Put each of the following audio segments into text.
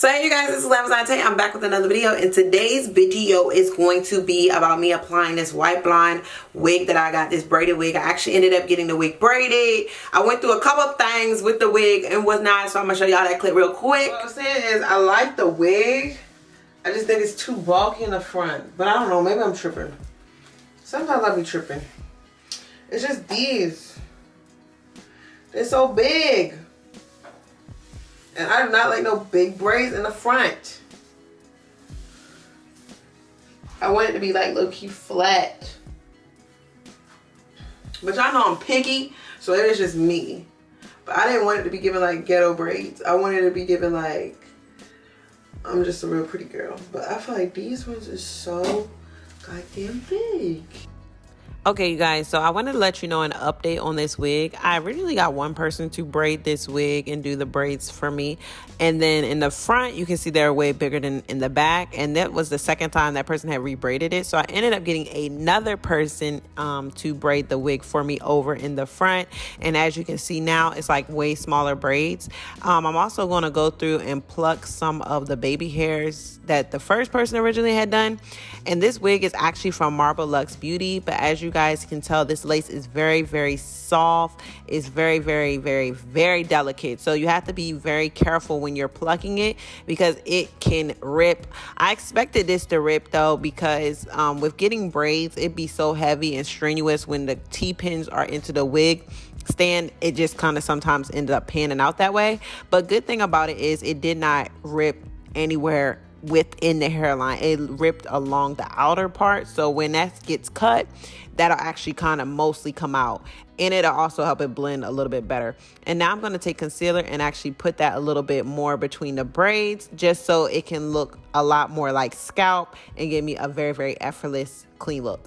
So hey you guys, this is Lamazante. I'm back with another video, and today's video is going to be about me applying this white blonde wig that I got, this braided wig. I actually ended up getting the wig braided. I went through a couple of things with the wig and whatnot, so I'm gonna show y'all that clip real quick. What I'm saying is I like the wig. I just think it's too bulky in the front, but I don't know, maybe I'm tripping. Sometimes I be tripping. It's just these. They're so big. And I do not like no big braids in the front. I want it to be like low-key flat. But y'all know I'm picky, so it is just me. But I didn't want it to be given like ghetto braids. I wanted it to be given like, I'm just a real pretty girl. But I feel like these ones are so goddamn big. Okay, you guys, so I wanted to let you know an update on this wig. I originally got one person to braid this wig and do the braids for me. And then in the front, you can see they're way bigger than in the back. And that was the second time that person had rebraided it. So I ended up getting another person to braid the wig for me over in the front. And as you can see now, it's like way smaller braids. I'm also going to go through and pluck some of the baby hairs that the first person originally had done. And this wig is actually from Marble Luxe Beauty, but as you guys can tell, this lace is very, very soft. It's very, very, very, very delicate. So you have to be very careful when you're plucking it because it can rip. I expected this to rip though because with getting braids, it'd be so heavy and strenuous when the T-pins are into the wig stand. It just kind of sometimes ended up panning out that way. But good thing about it is it did not rip anywhere within the hairline. It ripped along the outer part, so when that gets cut, that'll actually kind of mostly come out, and it'll also help it blend a little bit better. And now I'm going to take concealer and actually put that a little bit more between the braids just so it can look a lot more like scalp and give me a very, very effortless clean look.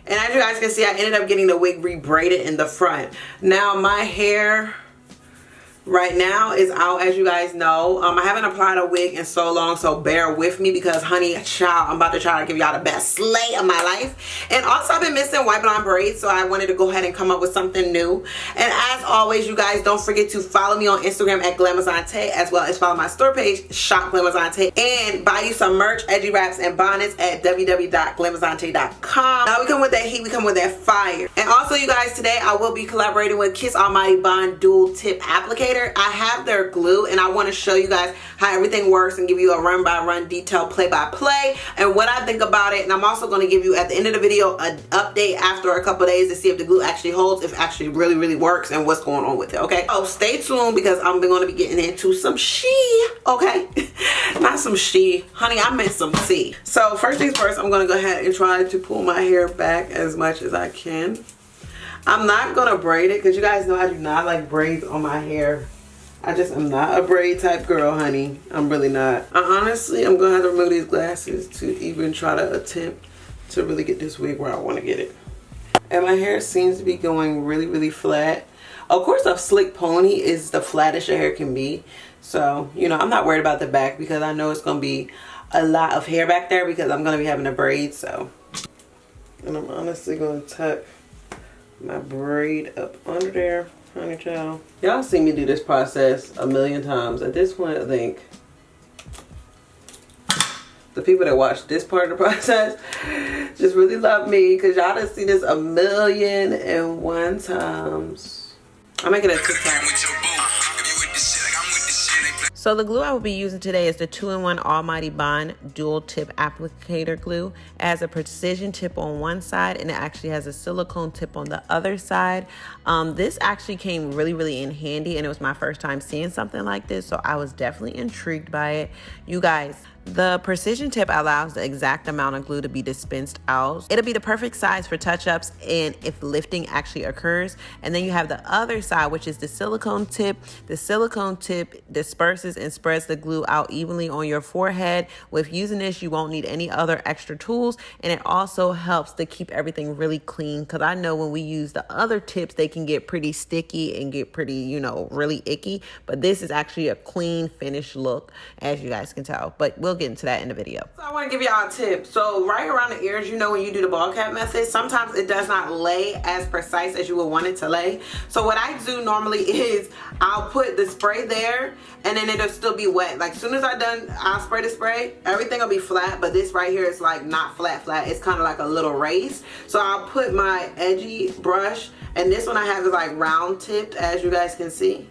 And as you guys can see, I ended up getting the wig re-braided in the front. Now my hair right now is out, as you guys know. I haven't applied a wig in so long, so bear with me because, honey, child, I'm about to try to give y'all the best slay of my life. And also, I've been missing white blonde braids, so I wanted to go ahead and come up with something new. And as always, you guys, don't forget to follow me on Instagram at Glamazante, as well as follow my store page, Shop Glamazante, and buy you some merch, edgy wraps, and bonnets at www.glamazante.com. Now we come with that heat, we come with that fire. And also, you guys, today I will be collaborating with KissAllMightyBond Dual Tip Applicator. I have their glue, and I want to show you guys how everything works and give you a run-by-run, detailed play-by-play and what I think about it. And I'm also going to give you at the end of the video an update after a couple days to see if the glue actually holds, if it actually really works, and what's going on with it. Okay, so stay tuned because I'm going to be getting into some she, okay? Not some she, honey, I meant some tea. So first things first, I'm going to go ahead and try to pull my hair back as much as I can. I'm not going to braid it because you guys know I do not like braids on my hair. I just am not a braid type girl, honey. I'm really not. Honestly, I'm going to have to remove these glasses to even try to attempt to really get this wig where I want to get it. And my hair seems to be going really flat. Of course, a slick pony is the flattest your hair can be. So, you know, I'm not worried about the back because I know it's going to be a lot of hair back there because I'm going to be having a braid. So, and I'm honestly going to tuck my braid up under there, honey child. Y'all seen me do this process a million times. At this point, I think the people that watch this part of the process just really love me because y'all done seen this a million and one times. I'm making a TikTok. So the glue I will be using today is the 2-in-1 KissAllMightyBond Dual Tip Applicator Glue. It has a precision tip on one side and it actually has a silicone tip on the other side. This actually came really in handy, and it was my first time seeing something like this, so I was definitely intrigued by it. You guys, the precision tip allows the exact amount of glue to be dispensed out. It'll be the perfect size for touch-ups and if lifting actually occurs. And then you have the other side, which is the silicone tip. The silicone tip disperses and spreads the glue out evenly on your forehead. With using this, you won't need any other extra tools, and it also helps to keep everything really clean because I know when we use the other tips, they can get pretty sticky and get pretty, you know, really icky. But this is actually a clean finished look, as you guys can tell. But we'll we'll get into that in the video. So I want to give y'all a tip. So right around the ears, you know, when you do the ball cap method, sometimes it does not lay as precise as you would want it to lay. So what I do normally is I'll put the spray there and then it'll still be wet. Like as soon as I'm done, I'll spray the spray, everything will be flat, but this right here is like not flat. It's kind of like a little raised. So I'll put my edgy brush, and this one I have is like round tipped, as you guys can see.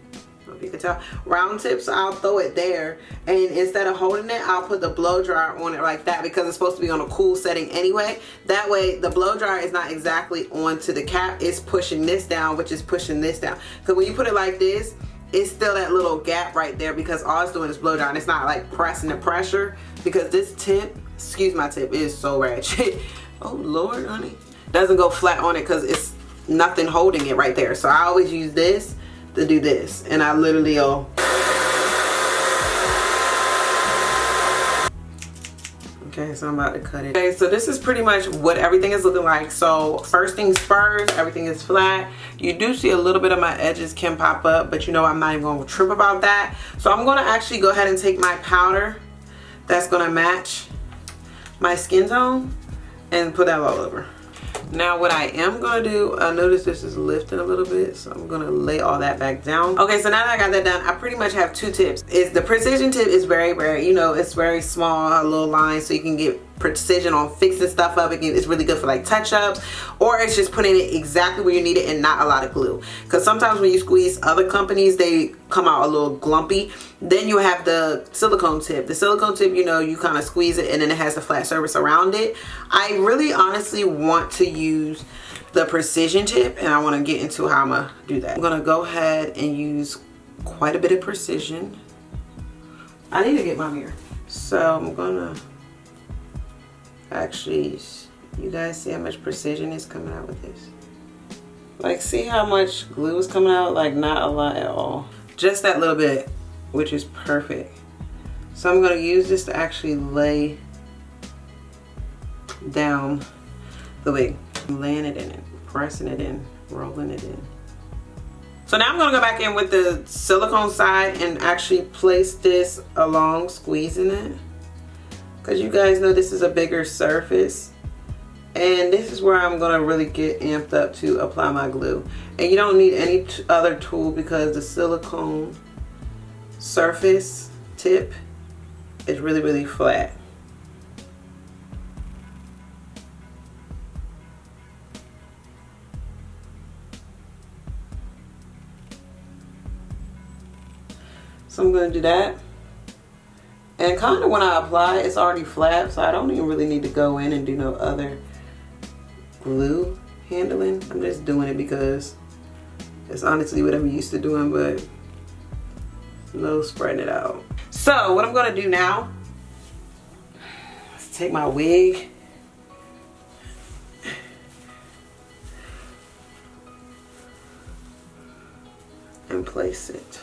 If you can tell, round tips, I'll throw it there, and instead of holding it, I'll put the blow dryer on it like that, because it's supposed to be on a cool setting anyway. That way the blow dryer is not exactly onto the cap, it's pushing this down, which is pushing this down. Because when you put it like this, it's still that little gap right there, because all it's doing is blow drying. It's not like pressing the pressure, because this tip, excuse my tip, is so ratchet. Oh Lord, honey, doesn't go flat on it because it's nothing holding it right there. So I always use this to do this, and I literally okay, so I'm about to cut it. Okay, so this is pretty much what everything is looking like. So first things first, everything is flat. You do see a little bit of my edges can pop up, but you know I'm not even gonna trip about that. So I'm gonna actually go ahead and take my powder that's gonna match my skin tone and put that all over. Now what I am gonna do, I notice this is lifting a little bit, so I'm gonna lay all that back down. Okay, so now that I got that done, I pretty much have two tips. The precision tip is very, you know, it's very small, a little line, so you can get precision on fixing stuff up. It's really good for like touch-ups, or it's just putting it exactly where you need it and not a lot of glue. Because sometimes when you squeeze other companies, they come out a little glumpy. Then you have the silicone tip. The silicone tip, you know, you kind of squeeze it and then it has the flat surface around it. I really honestly want to use the precision tip, and I want to get into how I'm gonna do that. I'm gonna go ahead and use quite a bit of precision. I need to get my mirror. So I'm gonna actually, you guys see how much precision is coming out with this? Like, see how much glue is coming out? Like, not a lot at all. Just that little bit, which is perfect. So I'm gonna use this to actually lay down the wig. I'm laying it in it, pressing it in, rolling it in. So now I'm gonna go back in with the silicone side and actually place this along, squeezing it. Because you guys know this is a bigger surface, and this is where I'm going to really get amped up to apply my glue. And you don't need any other tool, because the silicone surface tip is really flat. So I'm going to do that. And kind of when I apply, it's already flat, so I don't even really need to go in and do no other glue handling. I'm just doing it because it's honestly what I'm used to doing, but no spreading it out. So what I'm gonna do now is take my wig and place it.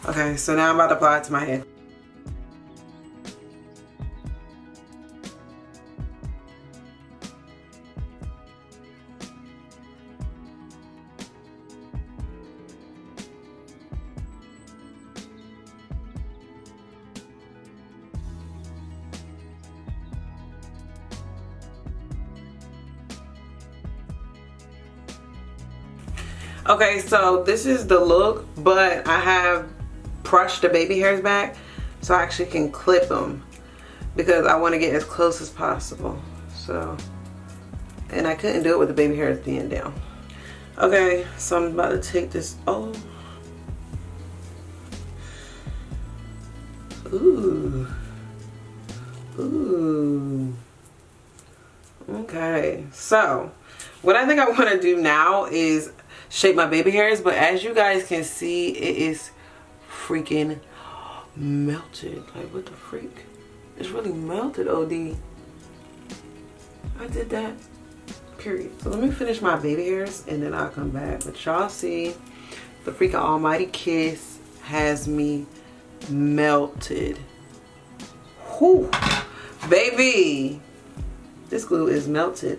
Okay, so now I'm about to apply it to my head. Okay, so this is the look, but I have brushed the baby hairs back so I actually can clip them, because I want to get as close as possible. So, and I couldn't do it with the baby hairs being down. Okay, so I'm about to take this. Oh, ooh, ooh. Okay, so what I think I want to do now is shape my baby hairs, but as you guys can see, it is freaking melted. Like, what the freak? It's really melted, OD. I did that, period. So let me finish my baby hairs and then I'll come back. But y'all see, the freaking almighty Kiss has me melted. Whew, baby, this glue is melted.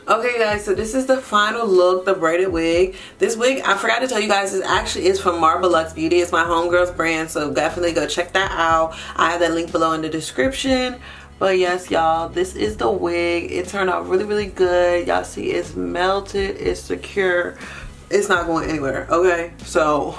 Okay guys, so this is the final look, the braided wig. This wig, I forgot to tell you guys, is from Marble Luxe Beauty. It's my homegirl's brand, so definitely go check that out. I have that link below in the description. But yes, y'all, this is the wig. It turned out really, really good. Y'all see it's melted, it's secure. It's not going anywhere, okay? So,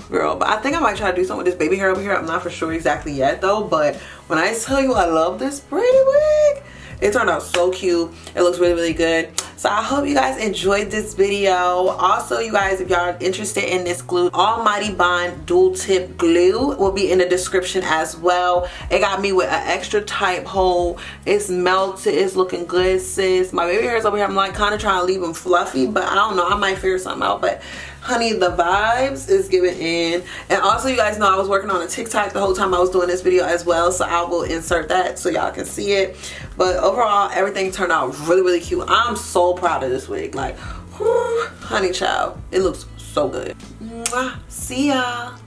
girl, but I think I might try to do something with this baby hair over here. I'm not for sure exactly yet though, but when I tell you I love this braided wig, it turned out so cute. It looks really, really good. So I hope you guys enjoyed this video. Also, you guys, if y'all are interested in this glue, KissAllMightyBond dual tip glue will be in the description as well. It got me with an extra tight hole. It's melted. It's looking good, sis. My baby hairs over here, I'm like kind of trying to leave them fluffy, but I don't know. I might figure something out, but honey, the vibes is giving in. And also, you guys know I was working on a TikTok the whole time I was doing this video as well, so I will insert that so y'all can see it. But overall, everything turned out really, really cute. I'm so proud of this wig. Like, whew, honey child, it looks so good. Mwah. See y'all.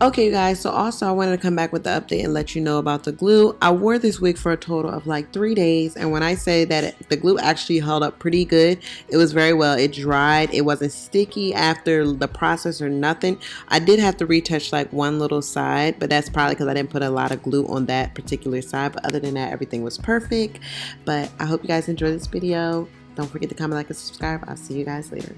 Okay, you guys, so also I wanted to come back with the update and let you know about the glue. I wore this wig for a total of like 3 days, and when I say that the glue actually held up pretty good, it was very well. It dried. It wasn't sticky after the process or nothing. I did have to retouch like one little side, but that's probably because I didn't put a lot of glue on that particular side. But other than that, everything was perfect. But I hope you guys enjoyed this video. Don't forget to comment, like, and subscribe. I'll see you guys later.